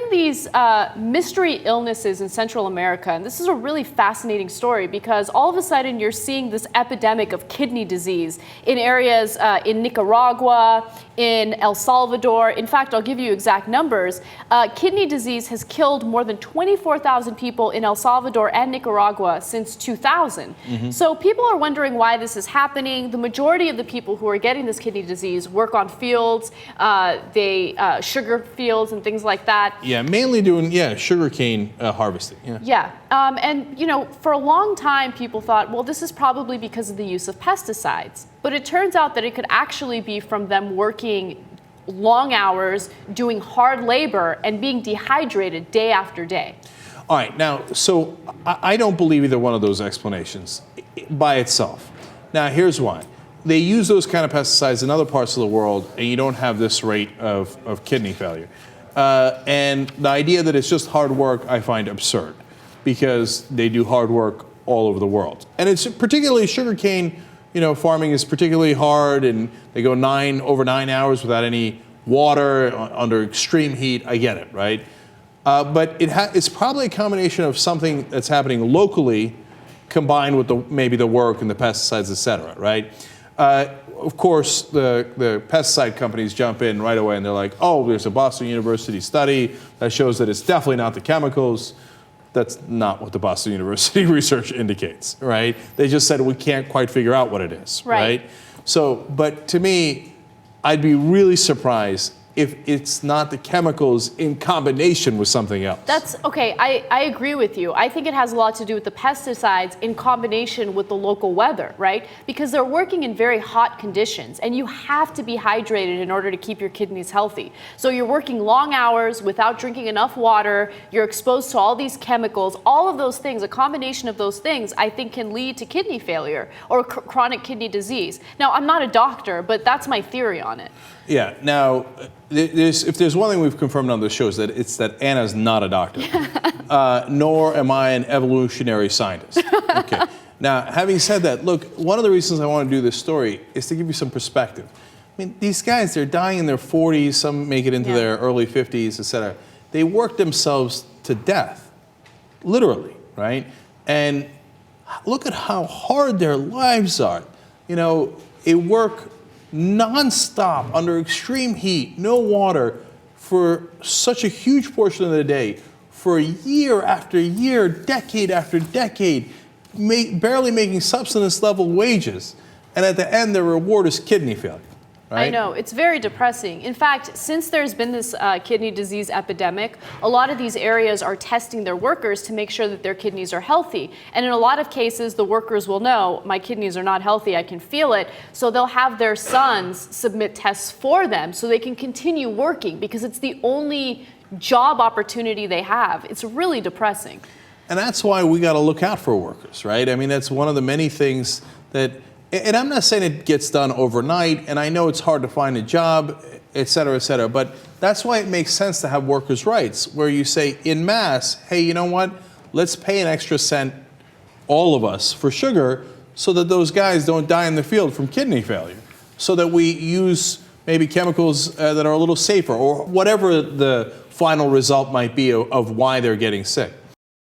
been these mystery illnesses in Central America, and this is a really fascinating story because all of a sudden you're seeing this epidemic of kidney disease in areas in Nicaragua, in El Salvador. In fact, I'll give you exact numbers. Kidney disease has killed more than 24,000 people in El Salvador and Nicaragua since 2000. So people are wondering why this is happening. The majority of the people who are getting this kidney disease work on fields, sugar fields and things like that. Yeah, mainly doing, sugarcane harvesting. And you know, for a long time people thought, well, this is probably because of the use of pesticides. But it turns out that it could actually be from them working long hours, doing hard labor, and being dehydrated day after day. All right, now, so I don't believe either one of those explanations by itself. Now, here's why. They use those kind of pesticides in other parts of the world, and you don't have this rate of kidney failure. And the idea that it's just hard work, I find absurd, because they do hard work all over the world. And it's particularly sugarcane, farming is particularly hard, and they go over 9 hours without any water, under extreme heat. I get it, right? But it's probably a combination of something that's happening locally combined with maybe the work and the pesticides, et cetera, right? Of course, the pesticide companies jump in right away and they're like, oh, there's a Boston University study that shows that it's definitely not the chemicals. That's not what the Boston University research indicates, right? They just said we can't quite figure out what it is, right? So, but to me, I'd be really surprised if it's not the chemicals in combination with something else. That's okay, I agree with you. I think it has a lot to do with the pesticides in combination with the local weather, right? Because they're working in very hot conditions and you have to be hydrated in order to keep your kidneys healthy. So you're working long hours without drinking enough water, you're exposed to all these chemicals, all of those things, a combination of those things I think can lead to kidney failure or chronic kidney disease. Now, I'm not a doctor, but that's my theory on it. Yeah, now, if there's one thing we've confirmed on this show is that it's that Anna's not a doctor, nor am I an evolutionary scientist. Okay. Now, having said that, look, one of the reasons I want to do this story is to give you some perspective. I mean, these guys, they're dying in their 40s, some make it into their early 50s, et cetera. They work themselves to death, literally, right? And look at how hard their lives are. They work non-stop under extreme heat, no water, for such a huge portion of the day, for year after year, decade after decade, barely making subsistence level wages. And at the end, their reward is kidney failure. Right? I know, it's very depressing. In fact, since there's been this kidney disease epidemic, a lot of these areas are testing their workers to make sure that their kidneys are healthy. And in a lot of cases, the workers will know, my kidneys are not healthy, I can feel it. So they'll have their sons submit tests for them so they can continue working because it's the only job opportunity they have. It's really depressing. And that's why we got to look out for workers, right? I mean, that's one of the many things that, and I'm not saying it gets done overnight, and I know it's hard to find a job, et cetera, but that's why it makes sense to have workers' rights, where you say en masse, hey, you know what, let's pay an extra cent, all of us, for sugar, so that those guys don't die in the field from kidney failure, so that we use maybe chemicals that are a little safer, or whatever the final result might be of why they're getting sick.